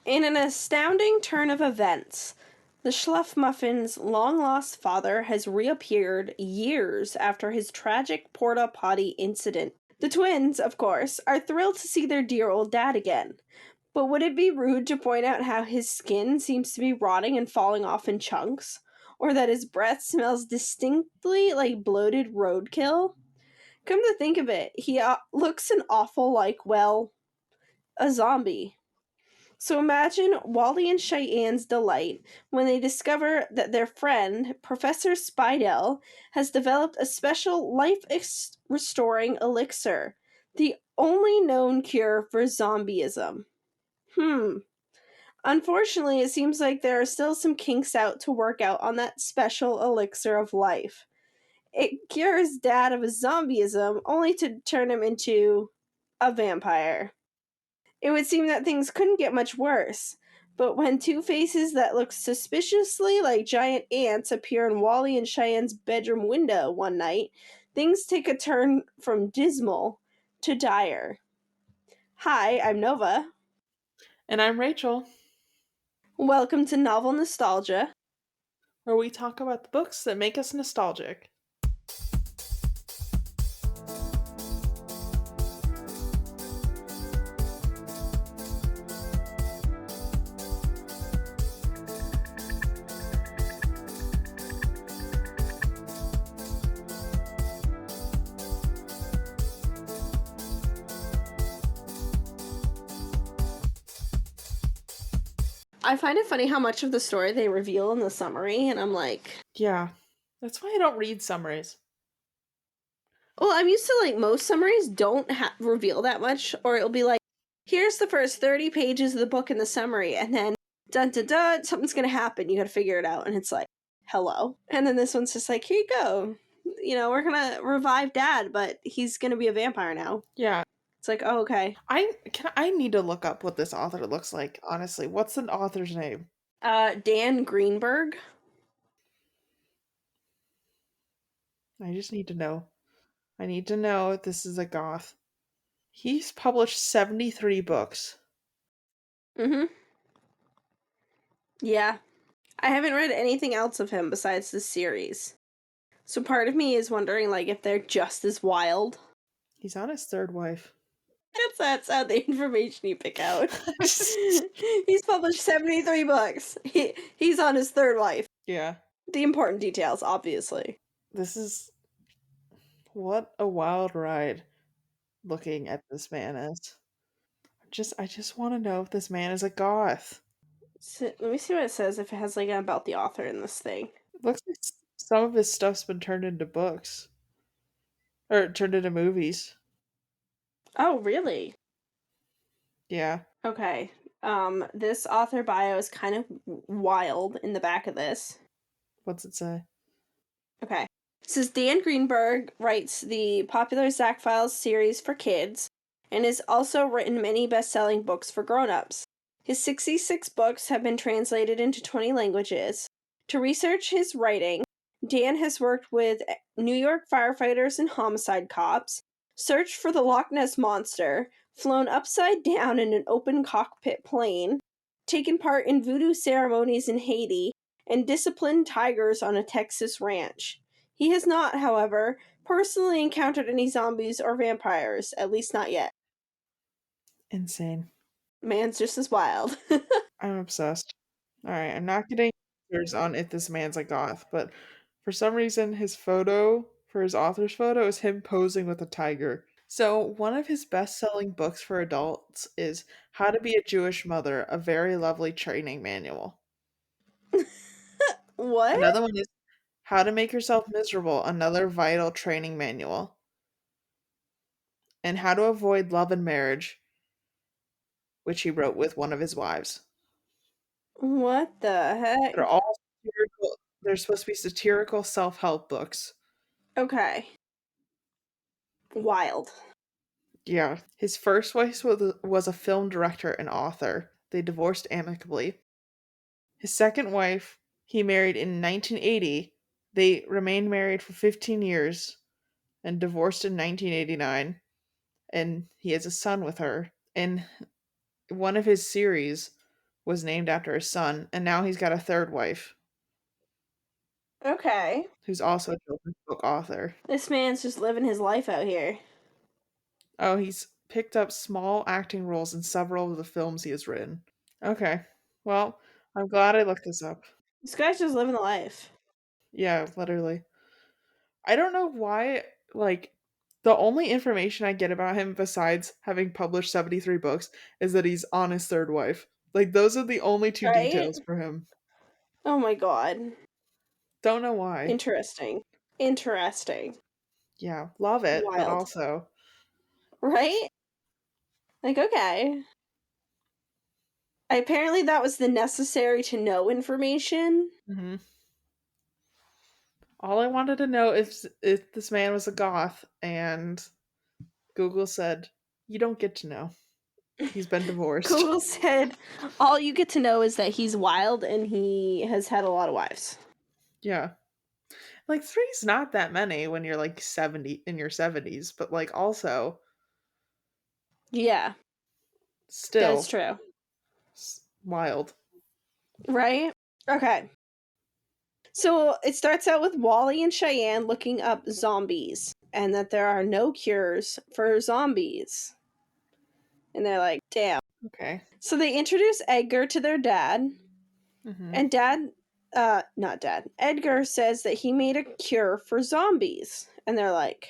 In an astounding turn of events, the Schluff Muffin's long-lost father has reappeared years after his tragic porta potty incident. The twins, of course, are thrilled to see their dear old dad again. But would it be rude to point out how his skin seems to be rotting and falling off in chunks? Or that his breath smells distinctly like bloated roadkill? Come to think of it, he looks an awful like, well, a zombie. So imagine Wally and Cheyenne's delight when they discover that their friend, Professor Spidell, has developed a special life restoring elixir, the only known cure for zombieism. Hmm. Unfortunately, it seems like there are still some kinks out to work out on that special elixir of life. It cures Dad of his zombieism, only to turn him into a vampire. It would seem that things couldn't get much worse. But when two faces that look suspiciously like giant ants appear in Wally and Cheyenne's bedroom window one night, things take a turn from dismal to dire. Hi, I'm Nova. And I'm Rachel, Welcome to Novel Nostalgia. where we talk about the books that make us nostalgic. I find it funny how much of the story they reveal in the summary, and I'm like, Yeah, that's why I don't read summaries. well, I'm used to like most summaries don't reveal that much, or it'll be like, here's the first 30 pages of the book in the summary, and then dun dun dun, something's gonna happen, you gotta figure it out, and it's like, hello. And then this one's just like, here you go. We're gonna revive Dad, but he's gonna be a vampire now. Yeah, It's like, oh, okay. I need to look up what this author looks like, honestly. What's the author's name? Dan Greenberg. I just need to know. I need to know if this is a goth. He's published 73 books. Mm-hmm. Yeah. I haven't read anything else of him besides this series. So part of me is wondering, like, if they're just as wild. He's on his third wife. That's how the information you pick out. He's published 73 books. He's on his third wife. Yeah, The important details, obviously. this is what a wild ride looking at this man is. I just want to know if this man is a goth. So, let me see what it says if it has, like, about the author in this thing. Looks like some of his stuff's been turned into books or turned into movies. Oh, really? Yeah. Okay. This author bio is kind of wild in the back of this. What's it say? Okay. It says Dan Greenberg writes the popular Zack Files series for kids and has also written many best-selling books for grown-ups. His 66 books have been translated into 20 languages. To research his writing, Dan has worked with New York firefighters and homicide cops, searched for the Loch Ness Monster, flown upside down in an open cockpit plane, taken part in voodoo ceremonies in Haiti, and disciplined tigers on a Texas ranch. He has not, however, personally encountered any zombies or vampires, at least not yet. Insane. Man's just as wild. I'm obsessed. Alright, I'm not getting answers on if this man's a goth, but for some reason his photo, for his author's photo, is him posing with a tiger. So, one of his best selling books for adults is How to Be a Jewish Mother, a Very Lovely Training Manual. What? Another one is How to Make Yourself Miserable, another vital training manual. And How to Avoid Love and Marriage, which he wrote with one of his wives. What the They're heck? all satirical, they're supposed to be satirical self-help books. Okay. Wild. Yeah. His first wife was a film director and author. They divorced amicably. His second wife, he married in 1980. They remained married for 15 years and divorced in 1989. And he has a son with her. In one of his series, was named after his son, and now he's got a third wife Okay. who's also a children's book author. This man's just living his life out here. Oh, he's picked up small acting roles in several of the films he has written. Okay. Well, I'm glad I looked this up. This guy's just living the life. Yeah, literally. I don't know why, like, the only information I get about him besides having published 73 books is that he's on his third wife. Like, those are the only two Right? details for him. Oh my god. Don't know why. Interesting. Interesting. Yeah, love it, but Wild. also, Right? Like, okay. Apparently that was the necessary to know information. mhm. All I wanted to know is if this man was a goth, and Google said, you don't get to know. He's been divorced. Google said all you get to know is that he's wild and he has had a lot of wives. Yeah. Like, three's not that many when you're like 70 in your 70s, but like, also, Yeah, that's still true. wild. Right? Okay. So it starts out with Wally and Cheyenne looking up zombies and that there are no cures for zombies. And they're like, damn. Okay. So they introduce Edgar to their dad, Mm-hmm. and not dad, Edgar says that he made a cure for zombies. And they're like,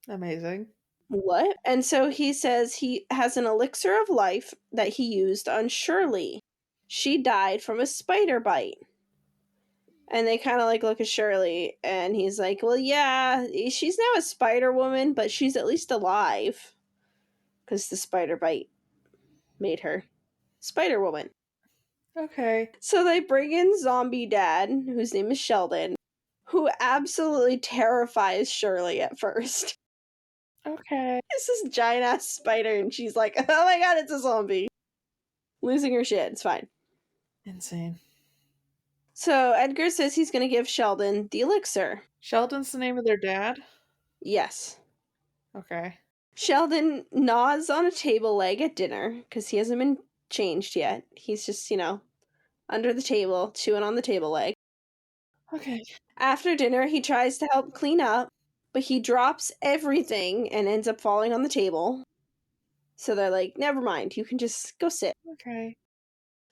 Amazing. what? And so he says he has an elixir of life that he used on Shirley. She died from a spider bite. And they kind of like look at Shirley, and he's like, well, yeah, she's now a Spider Woman, but she's at least alive. Because the spider bite made her Spider Woman. Okay. So they bring in Zombie Dad, whose name is Sheldon, who absolutely terrifies Shirley at first. Okay. It's this giant ass spider, and she's like, oh my god, it's a zombie. Losing her shit. It's fine. Insane. So Edgar says he's going to give Sheldon the elixir. Sheldon's the name of their dad? Yes. Okay. Sheldon gnaws on a table leg at dinner because he hasn't been changed yet. He's just, under the table, chewing on the table leg. Okay. After dinner, he tries to help clean up, but he drops everything and ends up falling on the table. So they're like, never mind, you can just go sit. Okay.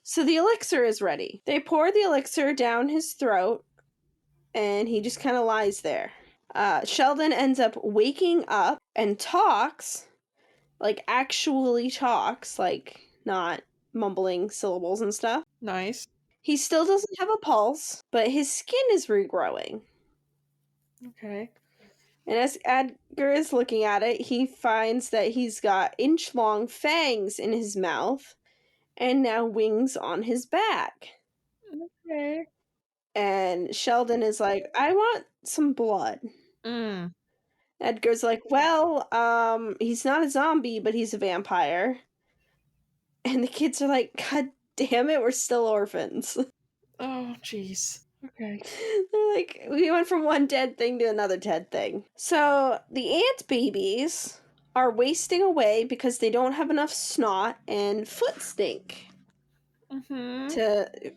So the elixir is ready. They pour the elixir down his throat, and he just kind of lies there. Sheldon ends up waking up and talks, like actually talks, like not mumbling syllables and stuff. Nice. He still doesn't have a pulse, but his skin is regrowing. Okay. And as Edgar is looking at it, he finds that he's got inch-long fangs in his mouth and now wings on his back. Okay. And Sheldon is like, I want some blood. Mm. Edgar's like, well, he's not a zombie, but he's a vampire. And the kids are like, God damn it, we're still orphans. Oh, jeez. Okay. They're like, we went from one dead thing to another dead thing. So the ant babies are wasting away because they don't have enough snot and foot stink Mm-hmm. to,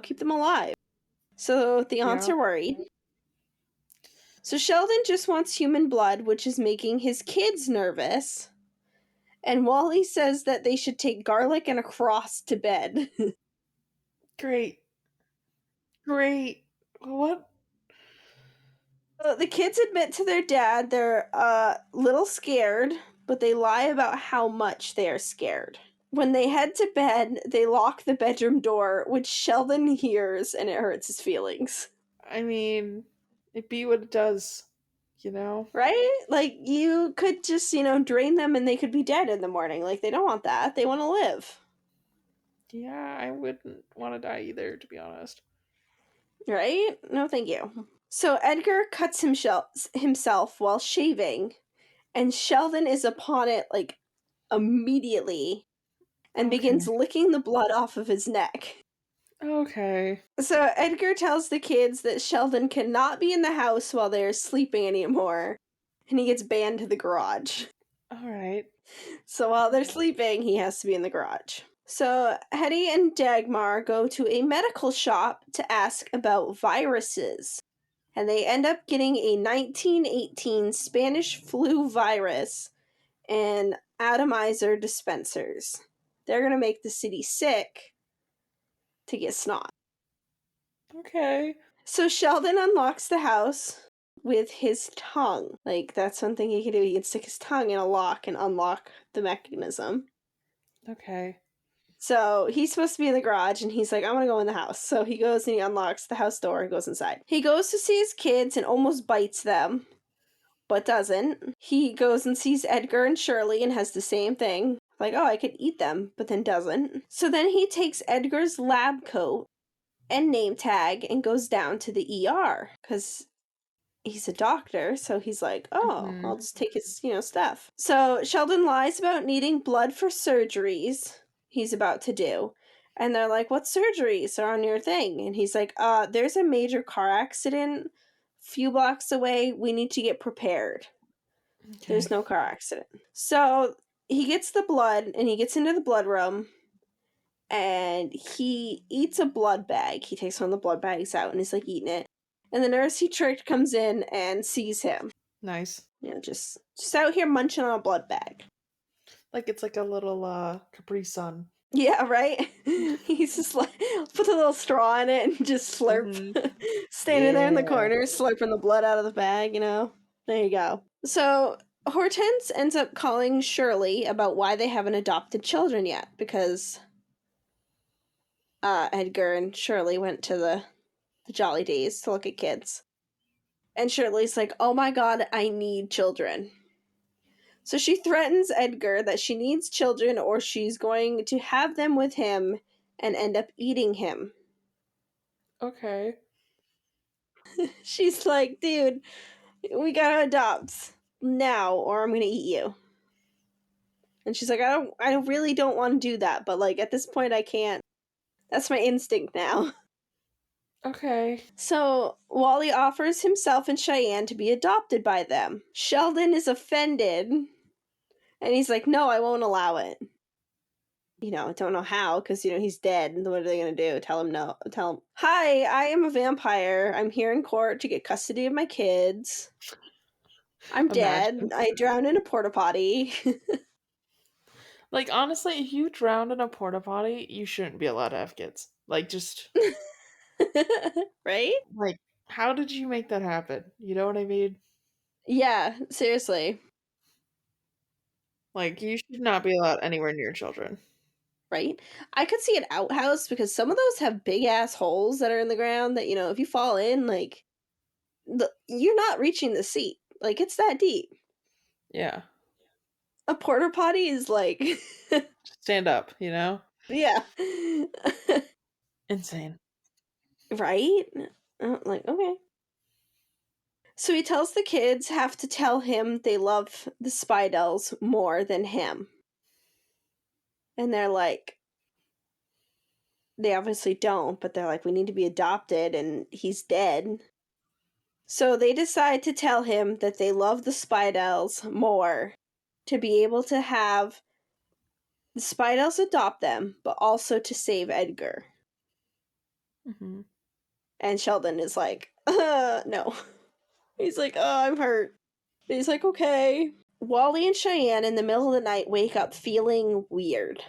keep them alive. So the aunts Yeah. are worried. So Sheldon just wants human blood, which is making his kids nervous. And Wally says that they should take garlic and a cross to bed. Great. Great. What? The kids admit to their dad they're a little scared, but they lie about how much they are scared. When they head to bed, they lock the bedroom door, which Sheldon hears, and it hurts his feelings. I mean, it be what it does, you know? Right? Like, you could just, drain them and they could be dead in the morning. Like, they don't want that. They want to live. Yeah, I wouldn't want to die either, to be honest. Right? No, thank you. So Edgar cuts himself while shaving, and Sheldon is upon it, like, immediately and begins Okay. licking the blood off of his neck. Okay. So Edgar tells the kids that Sheldon cannot be in the house while they are sleeping anymore, and he gets banned to the garage. All right. So while they're sleeping, he has to be in the garage. So Hetty and Dagmar go to a medical shop to ask about viruses. And they end up getting a 1918 Spanish flu virus and atomizer dispensers. They're going to make the city sick to get snot. Okay. So Sheldon unlocks the house with his tongue. Like, that's one thing he can do. He can stick his tongue in a lock and unlock the mechanism. Okay. So he's supposed to be in the garage, and he's like, I'm gonna go in the house. So he goes and he unlocks the house door and goes inside. He goes to see his kids and almost bites them, but doesn't. He goes and sees Edgar and Shirley and has the same thing. Like, oh, I could eat them, but then doesn't. So then he takes Edgar's lab coat and name tag and goes down to the ER because he's a doctor, so he's like, oh, I'll just take his, stuff. So Sheldon lies about needing blood for surgeries he's about to do. And they're like, what surgeries are on your thing? And he's like, there's a major car accident a few blocks away. We need to get prepared. Okay. There's no car accident. So he gets the blood and he gets into the blood room and he eats a blood bag. He takes one of the blood bags out and he's like eating it. And the nurse he tricked comes in and sees him. Nice. Just out here munching on a blood bag. Like it's like a little Capri Sun. Yeah, right? He's just like, put a little straw in it and just slurp. Standing there in the Yeah. corner, slurping the blood out of the bag, There you go. So Hortense ends up calling Shirley about why they haven't adopted children yet, because Edgar and Shirley went to the Jolly Days to look at kids. And Shirley's like, oh my god, I need children. So she threatens Edgar that she needs children or she's going to have them with him and end up eating him. Okay. She's like, dude, we gotta adopt now or I'm gonna eat you. And she's like, I really don't want to do that, but like at this point I can't. That's my instinct now. Okay. So Wally offers himself and Cheyenne to be adopted by them. Sheldon is offended and he's like, no, I won't allow it. Don't know how, because, he's dead. What are they going to do? Tell him no. Tell him, hi, I am a vampire. I'm here in court to get custody of my kids. I'm dead. Imagine. I drowned in a porta potty. Like, honestly, if you drowned in a porta potty, you shouldn't be allowed to have kids. Like, just, Right? like, how did you make that happen? You know what I mean? Yeah, seriously. Like, you should not be allowed anywhere near children. Right? I could see an outhouse because some of those have big ass holes that are in the ground that, if you fall in, like, you're not reaching the seat. Like, it's that deep. Yeah. A porta potty is like, Stand up, you know? yeah. Insane. Right? Like, okay. So he tells the kids have to tell him they love the Spidels more than him. And they're like, they obviously don't, but they're like, we need to be adopted and he's dead. So they decide to tell him that they love the Spidels more to be able to have the Spidels adopt them, but also to save Edgar. Mm-hmm. And Sheldon is like, no. He's like, oh, I'm hurt. And he's like, okay. Wally and Cheyenne in the middle of the night wake up feeling weird.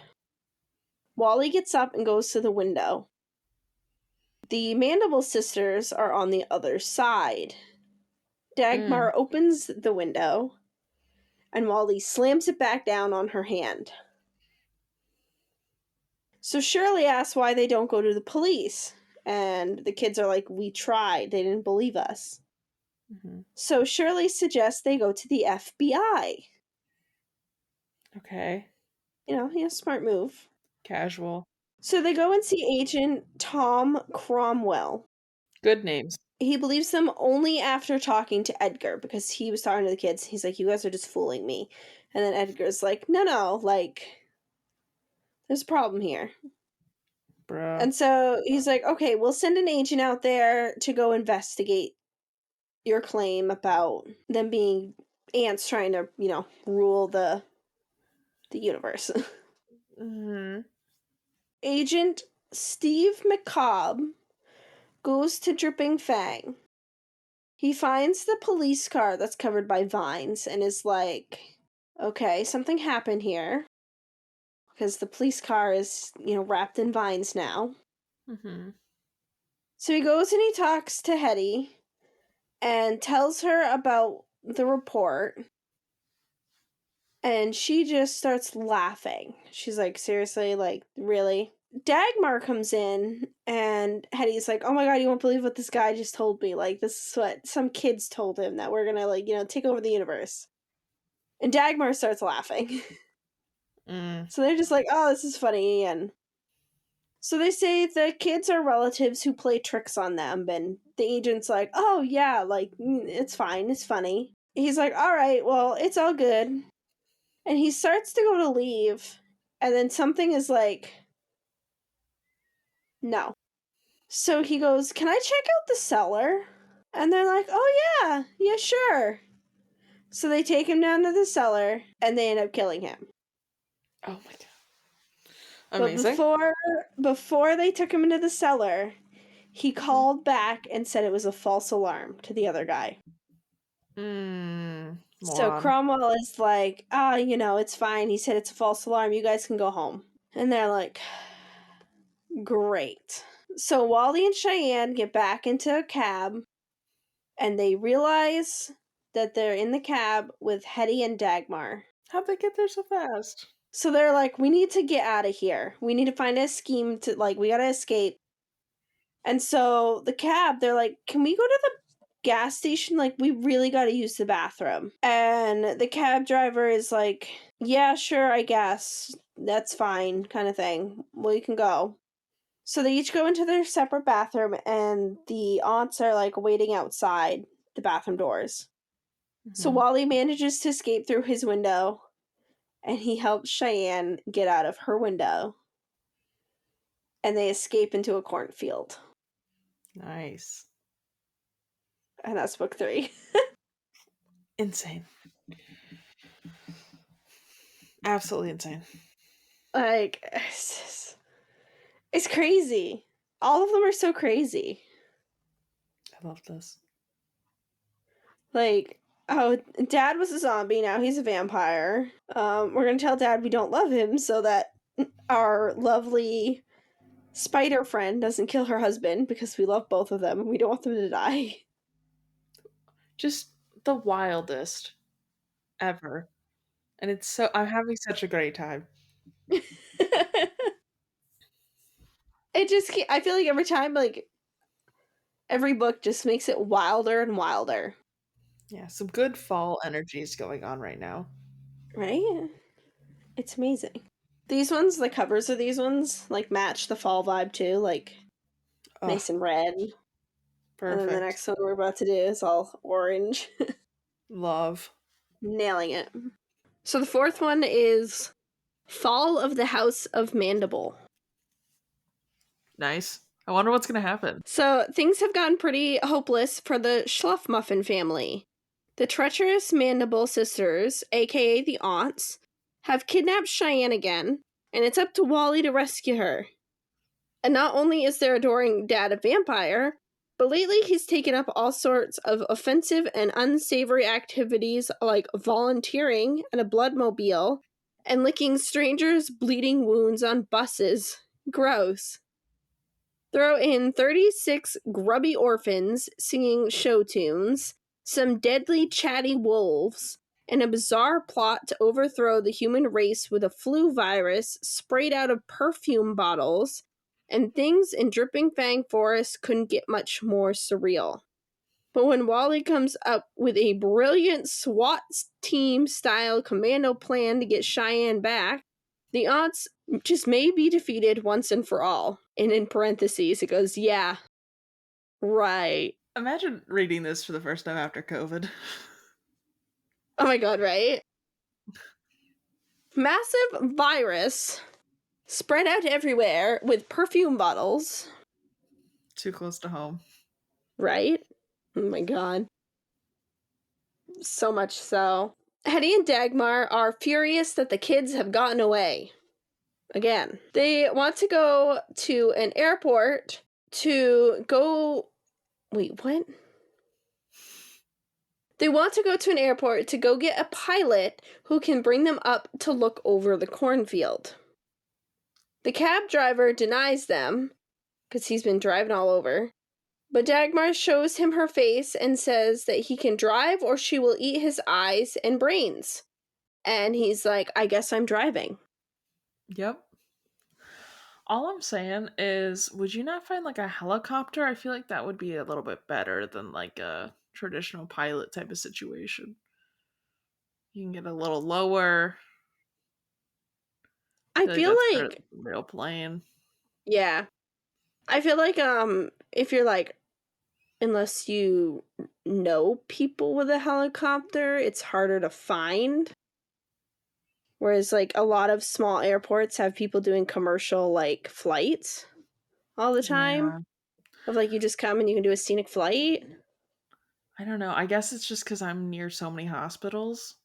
Wally gets up and goes to the window. The Mandible sisters are on the other side. Dagmar opens the window, and Wally slams it back down on her hand. So Shirley asks why they don't go to the police, and the kids are like, we tried, they didn't believe us. Mm-hmm. So Shirley suggests they go to the FBI. Okay. Smart move. Casual. So they go and see Agent Tom Cromwell. Good names. He believes them only after talking to Edgar, because he was talking to the kids. He's like, you guys are just fooling me. And then Edgar's like, no, like, there's a problem here. Bro. And so he's like, okay, we'll send an agent out there to go investigate your claim about them being ants trying to, rule the universe. Mm-hmm. Agent Steve McCobb goes to Dripping Fang. He finds the police car that's covered by vines and is like, okay, something happened here. Because the police car is, wrapped in vines now. Mm-hmm. So he goes and he talks to Hetty and tells her about the report. And she just starts laughing. She's like, seriously, like, really? Dagmar comes in and Hetty's like, oh my god, you won't believe what this guy just told me. Like, this is what some kids told him, that we're gonna, like, take over the universe. And Dagmar starts laughing. So they're just like, oh, this is funny. And so they say the kids are relatives who play tricks on them. And the agent's like, oh, yeah, like, it's fine. It's funny. He's like, all right, well, it's all good. And he starts to go to leave. And then something is like, no. So he goes, can I check out the cellar? And they're like, oh, yeah, sure. So they take him down to the cellar and they end up killing him. Oh my god. But Amazing. before they took him into the cellar, he called back and said it was a false alarm to the other guy. So Moron. Cromwell is like, it's fine. He said it's a false alarm. You guys can go home. And they're like, great. So Wally and Cheyenne get back into a cab and they realize that they're in the cab with Hetty and Dagmar. How'd they get there so fast? So they're like, we need to get out of here. We need to find a scheme to, like, we gotta escape. And so the cab, they're like, can we go to the gas station? Like, we really gotta use the bathroom. And the cab driver is like, yeah, sure, I guess. That's fine, kind of thing. Well, you can go. So they each go into their separate bathroom, and the aunts are, like, waiting outside the bathroom doors. So Wally manages to escape through his window, and he helps Cheyenne get out of her window. And they escape into a cornfield. Nice. And that's book 3. Insane. Absolutely insane. Like, it's crazy. All of them are so crazy. I love this. Like, oh, Dad was a zombie, now he's a vampire. We're gonna tell Dad we don't love him so that our lovely spider friend doesn't kill her husband, because we love both of them and we don't want them to die. Just the wildest ever. And I'm having such a great time. I feel like every time, like, every book just makes it wilder and wilder. Yeah, some good fall energies going on right now. Right? It's amazing. These ones, the covers of these ones, like, match the fall vibe too, like, Oh, nice and red. And then the perfect. next one we're about to do is all orange. Love. Nailing it. So the fourth one is Fall of the House of Mandible. Nice. I wonder what's gonna happen. So things have gotten pretty hopeless for the Schluffmuffin family. The treacherous Mandible sisters, aka the aunts, have kidnapped Cheyenne again, and it's up to Wally to rescue her. And not only is their adoring dad a vampire, but lately he's taken up all sorts of offensive and unsavory activities like volunteering at a bloodmobile and licking strangers' bleeding wounds on buses. Gross. Throw in 36 grubby orphans singing show tunes, some deadly chatty wolves, and a bizarre plot to overthrow the human race with a flu virus sprayed out of perfume bottles, and things in Dripping Fang Forest couldn't get much more surreal. But when Wally comes up with a brilliant SWAT team style commando plan to get Cheyenne back, the aunts just may be defeated once and for all. And in parentheses, it goes, yeah, right. Imagine reading this for the first time after COVID. Oh my god, right? Massive virus spread out everywhere with perfume bottles. Too close to home. Right? Oh my god. So much so. Hetty and Dagmar are furious that the kids have gotten away. again. They want to go to an airport to go. Wait, what? They want to go to an airport to go get a pilot who can bring them up to look over the cornfield. The cab driver denies them because he's been driving all over. But Dagmar shows him her face and says that he can drive or she will eat his eyes and brains. And he's like, I guess I'm driving. Yep. All I'm saying is, would you not find like a helicopter? I feel like that would be a little bit better than like a traditional pilot type of situation. You can get a little lower. I I feel like feel that's better like, than a real plane. yeah. I feel like if you're like, unless you know people with a helicopter, it's harder to find. Whereas like a lot of small airports have people doing commercial like flights all the time. Yeah. Of like you just come and you can do a scenic flight. I don't know. I guess it's just because I'm near so many hospitals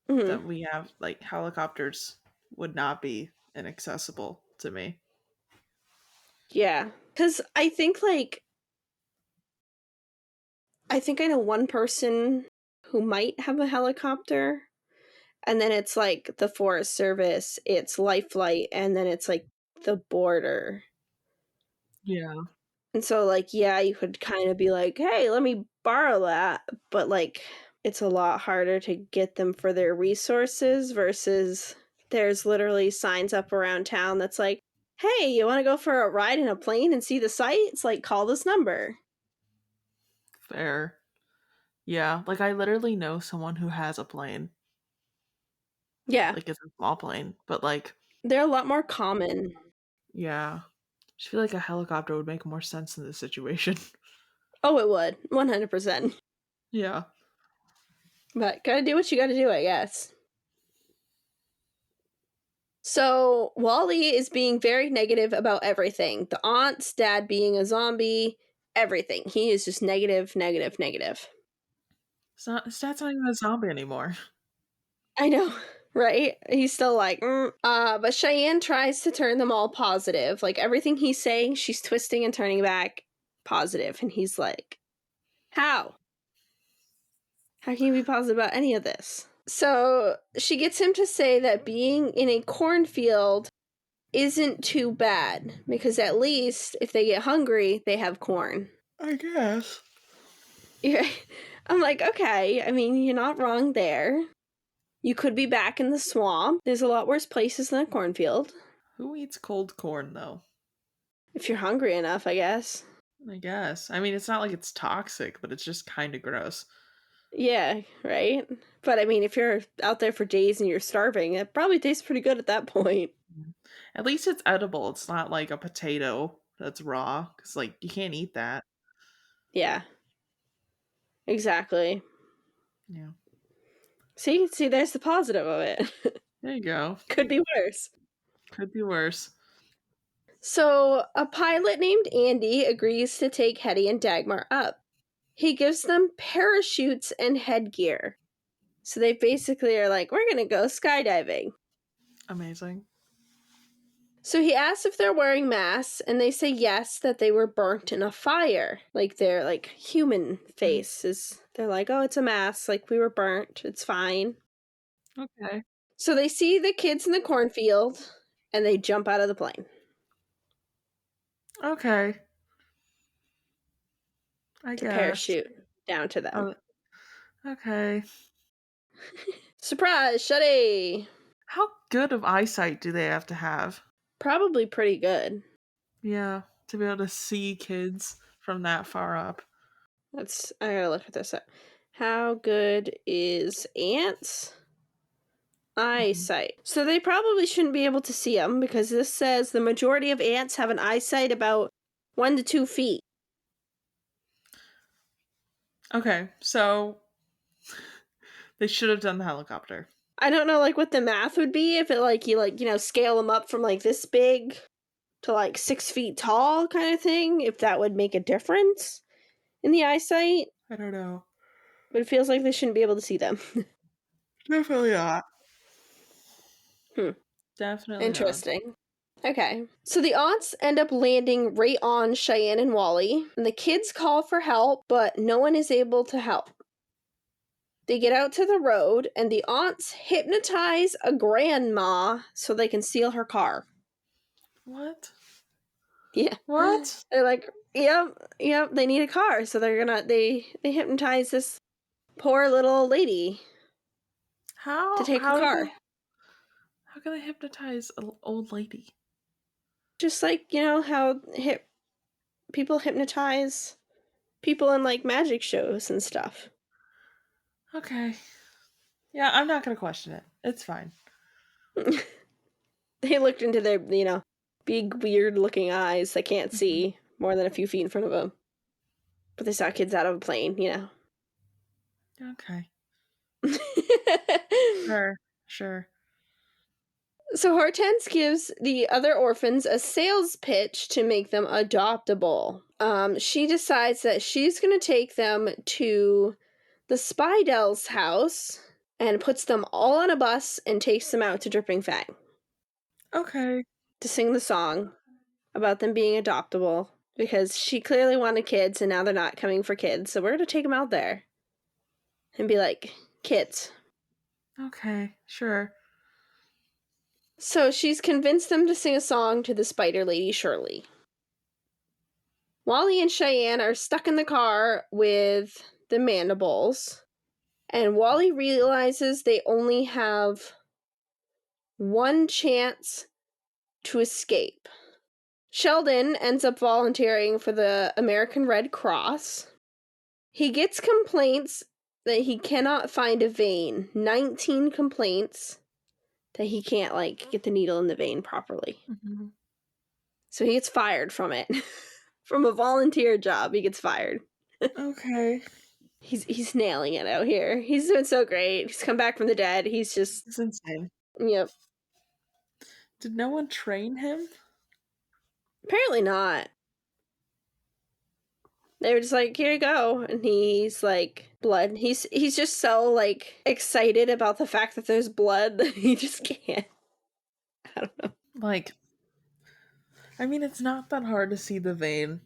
Hmm. that we have like helicopters would not be inaccessible to me. Yeah. Cause I think I know one person who might have a helicopter, and then it's like the Forest Service, it's Life Flight, and then it's like the border. Yeah. And so, like, yeah, you could kind of be like, hey, let me borrow that. But, like, it's a lot harder to get them for their resources versus there's literally signs up around town that's like, hey, you want to go for a ride in a plane and see the sights? Like, call this number. Fair. Yeah. Like I literally know someone who has a plane. Yeah, Like it's a small plane. But like, they're a lot more common. yeah. I just feel like a helicopter would make more sense in this situation. Oh, it would, 100%. Yeah. But gotta do what you gotta do, I guess. So Wally is being very negative about everything. The aunt's dad being a zombie, everything. He is just negative, negative, negative. It's not his dad's not even a zombie anymore. I know, right? He's still like, but Cheyenne tries to turn them all positive. Like everything he's saying, she's twisting and turning back positive. And he's like, how? How can you be positive about any of this? So she gets him to say that being in a cornfield isn't too bad because at least if they get hungry, they have corn. I guess. Yeah. I'm like, okay, I mean, you're not wrong there. You could be back in the swamp. There's a lot worse places than a cornfield. Who eats cold corn though? If you're hungry enough, I guess. I guess. I mean, it's not like it's toxic, but it's just kind of gross. Yeah, right? But I mean, if you're out there for days and you're starving, it probably tastes pretty good at that point. At least it's edible. It's not like a potato that's raw. Because, like, you can't eat that. Yeah, exactly. Yeah. See, there's the positive of it. There you go. Could be worse. Could be worse. So, a pilot named Andy agrees to take Hetty and Dagmar up. He gives them parachutes and headgear. So they basically are like, we're gonna go skydiving. Amazing. So he asks if they're wearing masks, and they say yes, that they were burnt in a fire. Like their like human face is they're like, oh, it's a mask, like we were burnt, it's fine. Okay. So they see the kids in the cornfield and they jump out of the plane. Okay. I To guess. parachute down to them. Oh, okay. Surprise, Shuddy! How good of eyesight do they have to have? Probably pretty good. Yeah, to be able to see kids from that far up. I gotta look at this up. How good is ants? Mhm. Eyesight. So they probably shouldn't be able to see them because this says the majority of ants have an eyesight about 1 to 2 feet. Okay, so they should have done the helicopter. I don't know like what the math would be if it like you scale them up from like this big to like 6 feet tall kind of thing, if that would make a difference in the eyesight. I don't know. But it feels like they shouldn't be able to see them. Definitely not. Hmm. Definitely not. Interesting. Okay. So the aunts end up landing right on Cheyenne and Wally, and the kids call for help, but no one is able to help. They get out to the road, and the aunts hypnotize a grandma so they can steal her car. What? Yeah. What? They're like, yep, they need a car, so they hypnotize this poor little lady to take a How did car. they how can they hypnotize an old lady? Just like, how people hypnotize people in like magic shows and stuff. Okay. Yeah, I'm not gonna question it. It's fine. They looked into their, big, weird looking eyes that can't Hmm. see more than a few feet in front of them. But they saw kids out of a plane. Okay. Sure. Sure. So Hortense gives the other orphans a sales pitch to make them adoptable. She decides that she's going to take them to the Spidell's house and puts them all on a bus and takes them out to Dripping Fang Okay. to sing the song about them being adoptable because she clearly wanted kids and now they're not coming for kids. So we're going to take them out there and be like, kids. Okay. Sure. So she's convinced them to sing a song to the Spider Lady Shirley. Wally and Cheyenne are stuck in the car with the mandibles, and Wally realizes they only have one chance to escape. Sheldon ends up volunteering for the American Red Cross. He gets complaints that he cannot find a vein. 19 complaints that he can't, get the needle in the vein properly. Hmm. So he gets fired from it. From a volunteer job, he gets fired. Okay. He's nailing it out here. He's doing so great. He's come back from the dead. He's just, It's insane. yep. Did no one train him? Apparently not. They were just like, here you go. And he's like, blood. He's just so like excited about the fact that there's blood that he just can't. I don't know. Like, I mean, it's not that hard to see the vein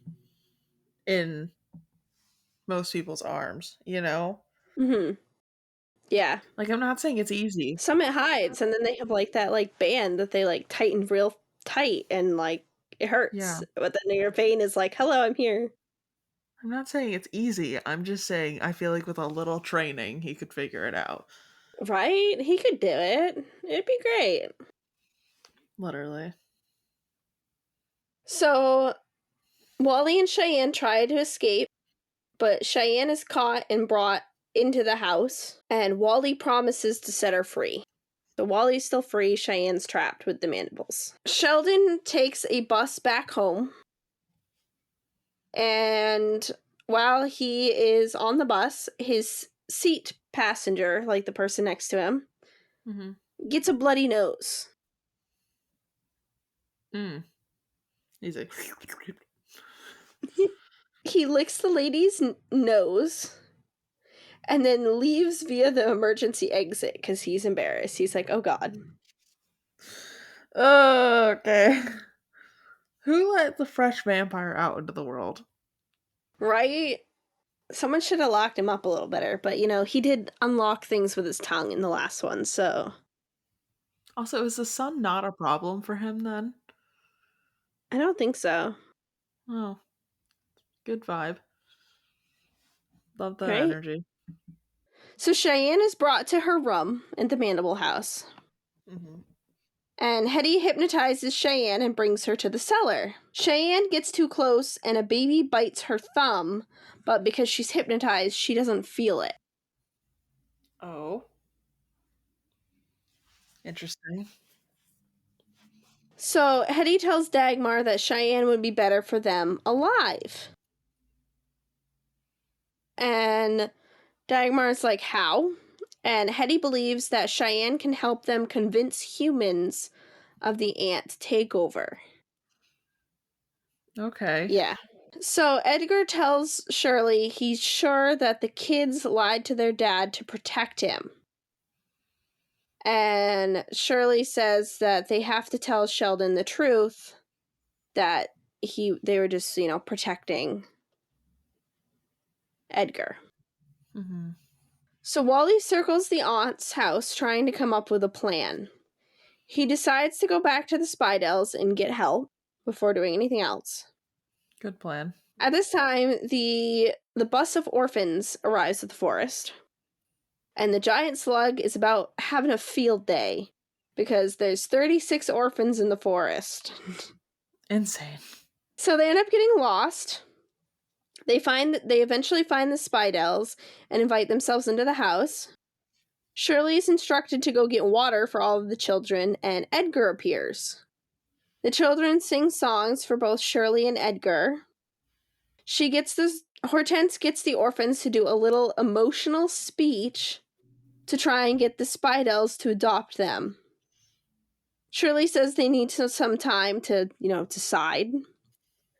in most people's arms, you know? Mm-hmm. Yeah. Like, I'm not saying it's easy. Some it hides, and then they have like that like band that they like tighten real tight and like it Yeah. hurts. But then your vein is like, hello, I'm here. I'm not saying it's easy. I'm just saying I feel like with a little training, he could figure it out. Right? He could do it. It'd be great. Literally. So Wally and Cheyenne try to escape, but Cheyenne is caught and brought into the house, and Wally promises to set her free. So Wally's still free, Cheyenne's trapped with the mandibles. Sheldon takes a bus back home, and while he is on the bus, his seat passenger, like the person next to him, Mm-hmm. gets a bloody nose. Mm. He's like, He licks the lady's nose and then leaves via the emergency exit because he's embarrassed. He's like, oh god. oh, okay. Who let the fresh vampire out into the world? Right? Someone should have locked him up a little better, but he did unlock things with his tongue in the last one, so Also, is the sun not a problem for him then? I don't think so. Oh, good vibe. Love that Right? energy. So Cheyenne is brought to her room in the Mandible House, Mm-hmm. and Hetty hypnotizes Cheyenne and brings her to the cellar. Cheyenne gets too close, and a baby bites her thumb, but because she's hypnotized, she doesn't feel it. Oh. Interesting. So Hetty tells Dagmar that Cheyenne would be better for them alive. And Dagmar's like, how? And Hetty believes that Cheyenne can help them convince humans of the ant takeover. Okay. Yeah. So Edgar tells Shirley he's sure that the kids lied to their dad to protect him. And Shirley says that they have to tell Sheldon the truth, that they were just, protecting Edgar. Mm-hmm. So Wally circles the aunt's house trying to come up with a plan. He decides to go back to the Spidels and get help before doing anything else. Good plan. At this time, the bus of orphans arrives at the forest. And the giant slug is about having a field day because there's 36 orphans in the forest. Insane. So they end up getting lost. They eventually find the Spidels and invite themselves into the house. Shirley is instructed to go get water for all of the children, and Edgar appears. The children sing songs for both Shirley and Edgar. Hortense gets the orphans to do a little emotional speech to try and get the Spidels to adopt them. Shirley says they need some time to, decide.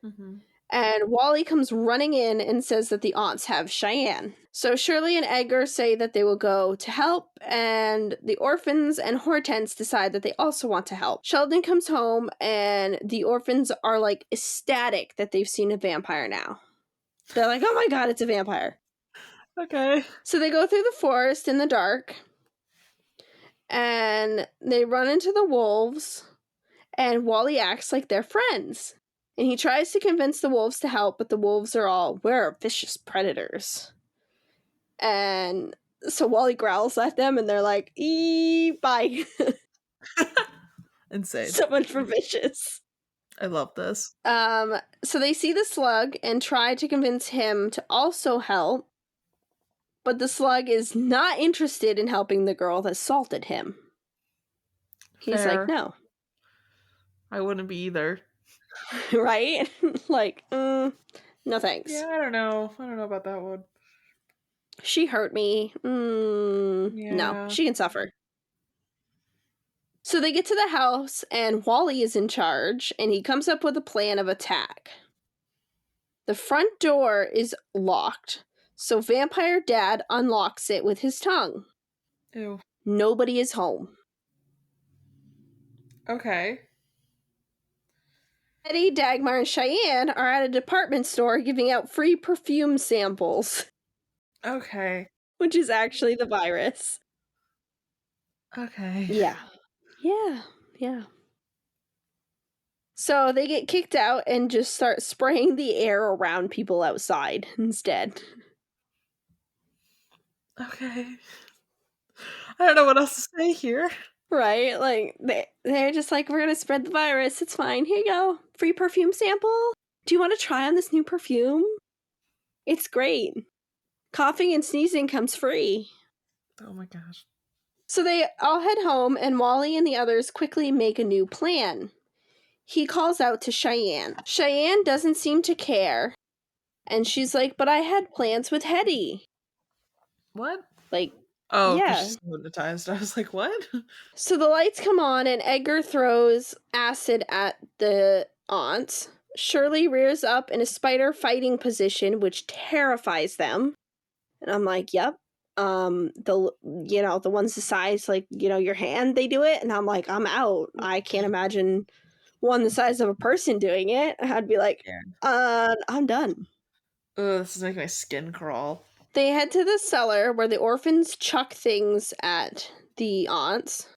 Mm-hmm. And Wally comes running in and says that the aunts have Cheyenne. So Shirley and Edgar say that they will go to help, and the orphans and Hortense decide that they also want to help. Sheldon comes home, and the orphans are, ecstatic that they've seen a vampire now. They're like, oh my god, it's a vampire. Okay. So they go through the forest in the dark, and they run into the wolves, and Wally acts like they're friends. And he tries to convince the wolves to help, but the wolves are all, we're vicious predators. And so Wally growls at them, and they're like, bye. Insane. So much for vicious. I love this. So they see the slug and try to convince him to also help, but the slug is not interested in helping the girl that assaulted him. He's Fair. like, no. I wouldn't be either. Right? No thanks. Yeah, I don't know. I don't know about that one. She hurt me. No, she can suffer. So they get to the house, and Wally is in charge, and he comes up with a plan of attack. The front door is locked, so Vampire Dad unlocks it with his tongue. Ew. Nobody is home. Okay. Eddie, Dagmar, and Cheyenne are at a department store giving out free perfume samples, Okay. which is actually the virus. Okay. Yeah. So they get kicked out and just start spraying the air around people outside instead. Okay. I don't know what else to say here. Right? Like, they're just like, we're gonna spread the virus. It's fine. Here you go. Free perfume sample. Do you want to try on this new perfume? It's great. Coughing and sneezing comes free. Oh my gosh. So they all head home, and Wally and the others quickly make a new plan. He calls out to Cheyenne. Cheyenne doesn't seem to care, and she's like, but I had plans with Hetty. What? Like, oh, yeah. she's hypnotized. I was like, what? So the lights come on, and Edgar throws acid at the aunts. Shirley rears up in a spider fighting position, which terrifies them. And I'm like, yep. The ones the size, your hand, they do it. And I'm like, I'm out. I can't imagine one the size of a person doing it. I'd be like, I'm done. Ugh, this is making my skin crawl. They head to the cellar where the orphans chuck things at the aunts.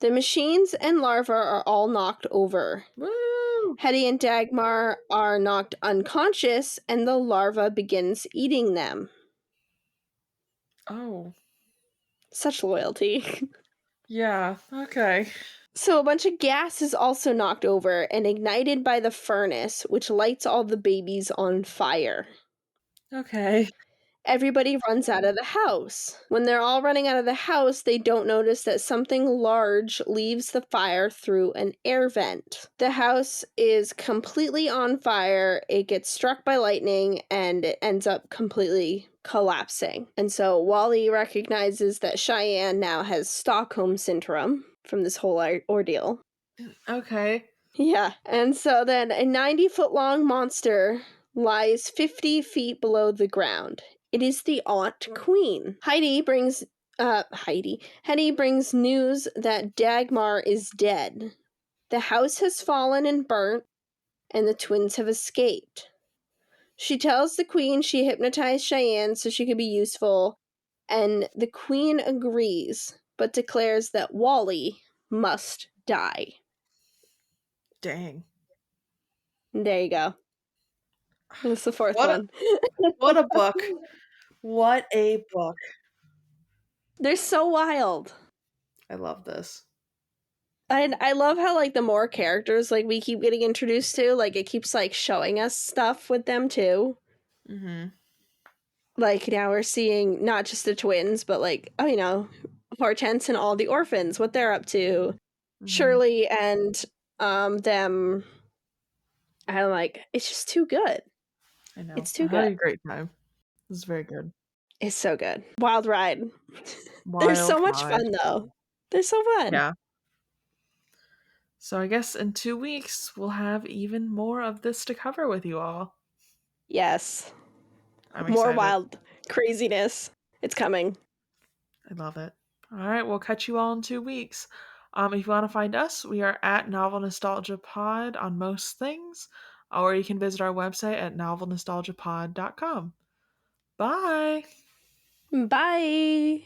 The machines and larvae are all knocked over. Woo! Hetty and Dagmar are knocked unconscious, and the larva begins eating them. Oh. Such loyalty. Yeah, okay. So a bunch of gas is also knocked over and ignited by the furnace, which lights all the babies on fire. Okay. Everybody runs out of the house. When they're all running out of the house, they don't notice that something large leaves the fire through an air vent. The house is completely on fire. It gets struck by lightning, and it ends up completely collapsing. And so Wally recognizes that Cheyenne now has Stockholm Syndrome from this whole ordeal. Okay. Yeah. And so then a 90-foot-long monster lies 50 feet below the ground. It is the Aunt Queen. Heidi brings Hetty brings news that Dagmar is dead. The house has fallen and burnt, and the twins have escaped. She tells the queen she hypnotized Cheyenne so she could be useful, and the queen agrees, but declares that Wally must die. Dang. There you go. That's the fourth What a, one. what a book. What a book. They're so wild. I love this. And I love how, like, the more characters, like, we keep getting introduced to, like, it keeps, like, showing us stuff with them, too. Mm-hmm. Like, now we're seeing not just the twins, but, like, oh, Hortense and all the orphans, what they're up to. Mm-hmm. Shirley and, them. I'm like, it's just too good. I know. It's I too had good. a great time. This is very good. It's so good. Wild ride. They're Wild so much ride. fun, though. They're so fun. Yeah. So I guess in 2 weeks we'll have even more of this to cover with you all. Yes. I'm More excited. wild craziness. It's coming. I love it. All right, we'll catch you all in 2 weeks. If you want to find us, we are at Novel Nostalgia Pod on most things, or you can visit our website at novelnostalgiapod.com. Bye. Bye.